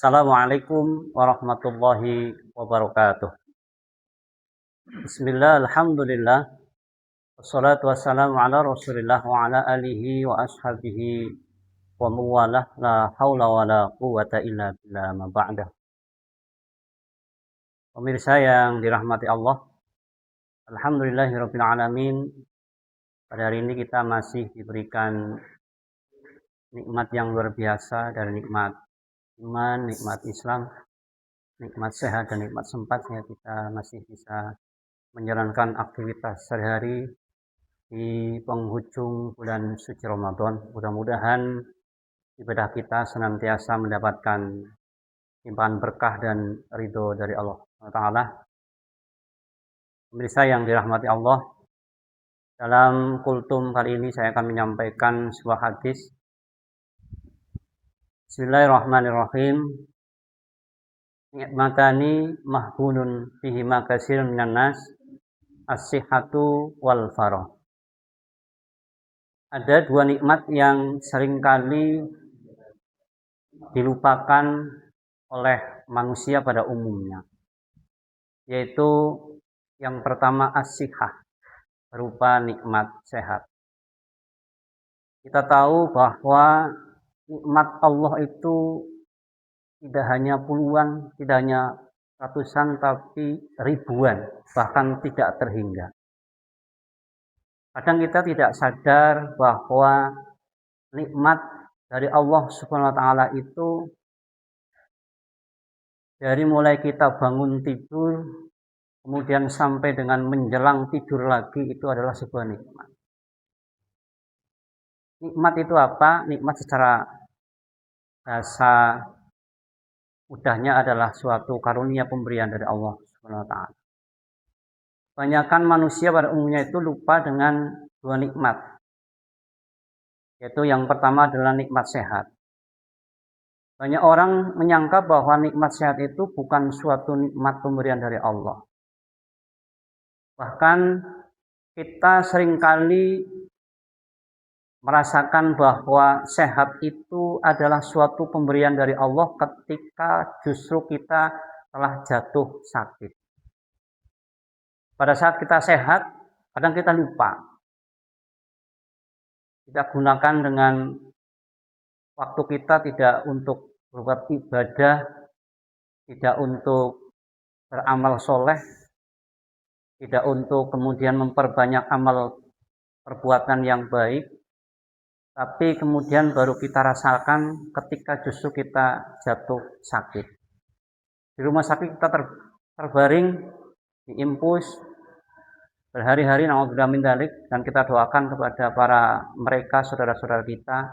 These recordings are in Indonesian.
Assalamualaikum warahmatullahi wabarakatuh. Bismillah, alhamdulillah, wassalatu wassalamu ala rasulillah wa ala alihi wa ashabihi wa muwalah, la hawla wa la quwata illa billah ma ba'dah. Pemirsa yang dirahmati Allah, alhamdulillahirabbil alamin. Pada hari ini kita masih diberikan nikmat yang luar biasa dari nikmat iman, nikmat Islam, nikmat sehat dan nikmat sempat sehingga kita masih bisa menjalankan aktivitas sehari-hari di penghujung bulan suci Ramadan. Mudah-mudahan ibadah kita senantiasa mendapatkan limpahan berkah dan ridho dari Allah Taala. Pemirsa yang dirahmati Allah, dalam kultum kali ini saya akan menyampaikan sebuah hadis. Bismillahirrahmanirrahim. Ni'matani mahbunun fihima katsirun minan nas, as-sihhatu wal farah. Ada dua nikmat yang seringkali dilupakan oleh manusia pada umumnya, yaitu yang pertama as-sihhah, berupa nikmat sehat. Kita tahu bahwa nikmat Allah itu tidak hanya puluhan, tidak hanya ratusan, tapi ribuan, bahkan tidak terhingga. Kadang kita tidak sadar bahwa nikmat dari Allah Subhanahu wa taala itu dari mulai kita bangun tidur kemudian sampai dengan menjelang tidur lagi itu adalah sebuah nikmat. Nikmat itu apa? Nikmat secara bahasa mudahnya adalah suatu karunia pemberian dari Allah Subhanahu wa taala. Kebanyakan manusia pada umumnya itu lupa dengan dua nikmat. Yaitu yang pertama adalah nikmat sehat. Banyak orang menyangka bahwa nikmat sehat itu bukan suatu nikmat pemberian dari Allah. Bahkan kita seringkali merasakan bahwa sehat itu adalah suatu pemberian dari Allah ketika justru kita telah jatuh sakit. Pada saat kita sehat, kadang kita lupa. Kita gunakan dengan waktu kita tidak untuk berbuat ibadah, tidak untuk beramal soleh, tidak untuk kemudian memperbanyak amal perbuatan yang baik, tapi kemudian baru kita rasakan ketika justru kita jatuh sakit. Di rumah sakit kita terbaring, diimpus berhari-hari, na'udzubillah min dzalik, dan kita doakan kepada para mereka saudara-saudara kita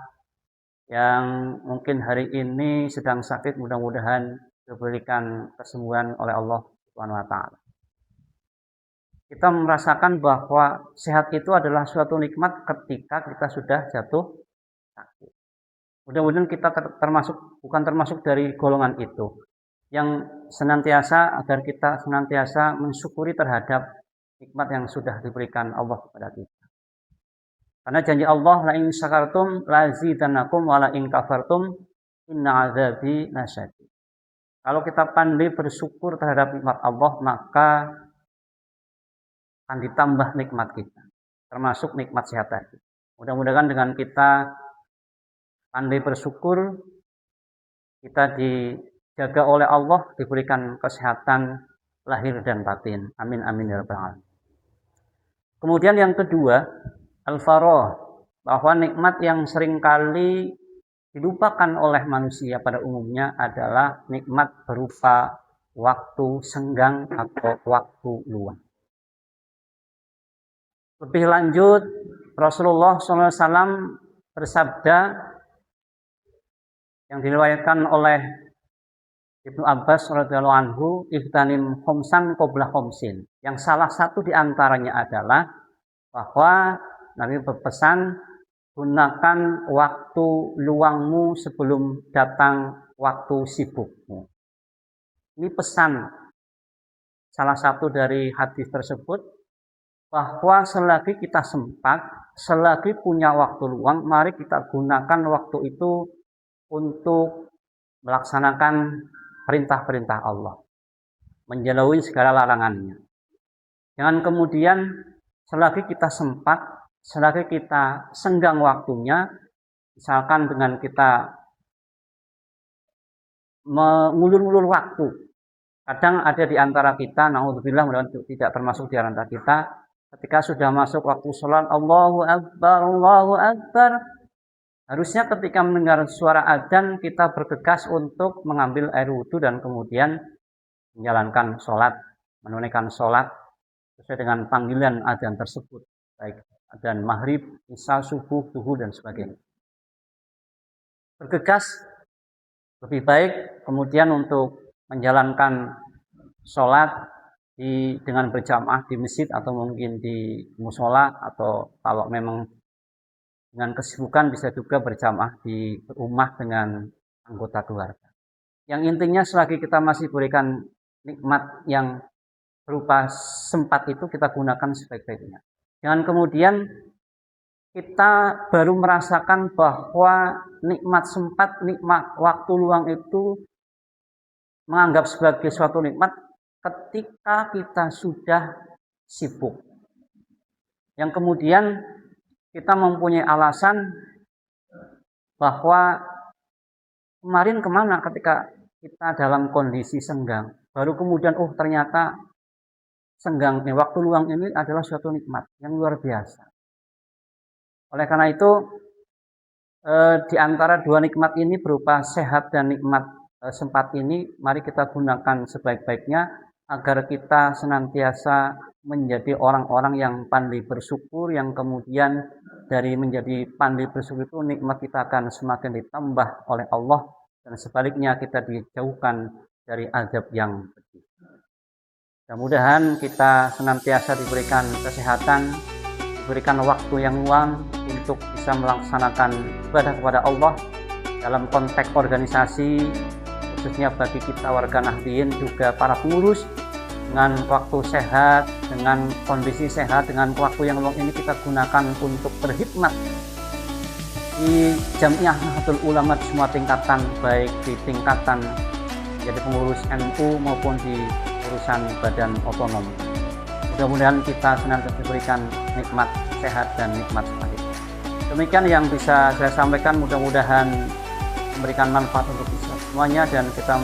yang mungkin hari ini sedang sakit, mudah-mudahan diberikan kesembuhan oleh Allah Subhanahu wa taala. Kita merasakan bahwa sehat itu adalah suatu nikmat ketika kita sudah jatuh sakit. Mudah-mudahan kita bukan termasuk dari golongan itu yang senantiasa, agar kita senantiasa mensyukuri terhadap nikmat yang sudah diberikan Allah kepada kita. Karena janji Allah, la in syakartum lazidannakum wa la in kafartum inna azabi lasyadid. Kalau kita pandai bersyukur terhadap nikmat Allah, maka akan ditambah nikmat kita, termasuk nikmat sehat tadi. Mudah-mudahan dengan kita pandai bersyukur, kita dijaga oleh Allah, diberikan kesehatan lahir dan batin. Amin amin ya rabbal alamin. Kemudian yang kedua, al-farah, bahwa nikmat yang seringkali dilupakan oleh manusia pada umumnya adalah nikmat berupa waktu senggang atau waktu luang. Lebih lanjut, Rasulullah SAW bersabda yang diriwayatkan oleh Ibnu Abbas radhiyallahu anhu, "Iftanim khomsan qabla khomsin." Yang salah satu di antaranya adalah bahwa Nabi berpesan, gunakan waktu luangmu sebelum datang waktu sibukmu. Ini pesan salah satu dari hadis tersebut, bahwa selagi kita sempat, selagi punya waktu luang, mari kita gunakan waktu itu untuk melaksanakan perintah-perintah Allah, menjauhi segala larangannya. Jangan kemudian selagi kita sempat, selagi kita senggang waktunya, misalkan dengan kita mengulur-ulur waktu. Kadang ada di antara kita, naudzubillah, mudah-mudahan tidak termasuk di antara kita, ketika sudah masuk waktu sholat, Allahu Akbar. Harusnya ketika mendengar suara adzan, kita bergegas untuk mengambil air wudhu dan kemudian menjalankan sholat, menunaikan sholat sesuai dengan panggilan adzan tersebut, baik adzan maghrib, isya, subuh, zuhur, dan sebagainya. Bergegas lebih baik kemudian untuk menjalankan sholat dengan berjamaah di masjid atau mungkin di musola, atau kalau memang dengan kesibukan bisa juga berjamaah di rumah dengan anggota keluarga. Yang intinya selagi kita masih berikan nikmat yang berupa sempat itu, kita gunakan sebaik-baiknya. Jangan kemudian kita baru merasakan bahwa nikmat sempat, nikmat waktu luang itu menganggap sebagai suatu nikmat ketika kita sudah sibuk. Yang kemudian kita mempunyai alasan bahwa kemarin kemana ketika kita dalam kondisi senggang. Baru kemudian, ternyata senggang waktu luang ini adalah suatu nikmat yang luar biasa. Oleh karena itu, di antara dua nikmat ini berupa sehat dan nikmat sempat ini, mari kita gunakan sebaik-baiknya agar kita senantiasa menjadi orang-orang yang pandai bersyukur, yang kemudian dari menjadi pandai bersyukur itu nikmat kita akan semakin ditambah oleh Allah, dan sebaliknya kita dijauhkan dari azab yang pedih. Mudah-mudahan kita senantiasa diberikan kesehatan, diberikan waktu yang luang untuk bisa melaksanakan ibadah kepada Allah dalam konteks organisasi, khususnya bagi kita warga Nahdliyin, juga para pengurus, dengan waktu sehat, dengan kondisi sehat, dengan waktu yang luang ini kita gunakan untuk berkhidmat di Jamiah Nahdlatul Ulama di semua tingkatan, baik di tingkatan jadi pengurus NU maupun di urusan badan otonom. Mudah-mudahan kita senantiasa diberikan nikmat sehat dan nikmat sehat. Demikian yang bisa saya sampaikan, mudah-mudahan memberikan manfaat untuk kita semuanya dan kita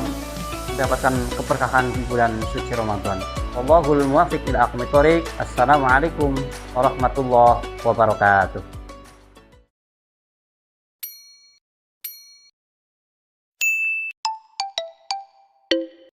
mendapatkan keberkahan di bulan suci Ramadan. Wallahul muwaffiq ila aqwamit thoriq. Assalamualaikum warahmatullahi wabarakatuh.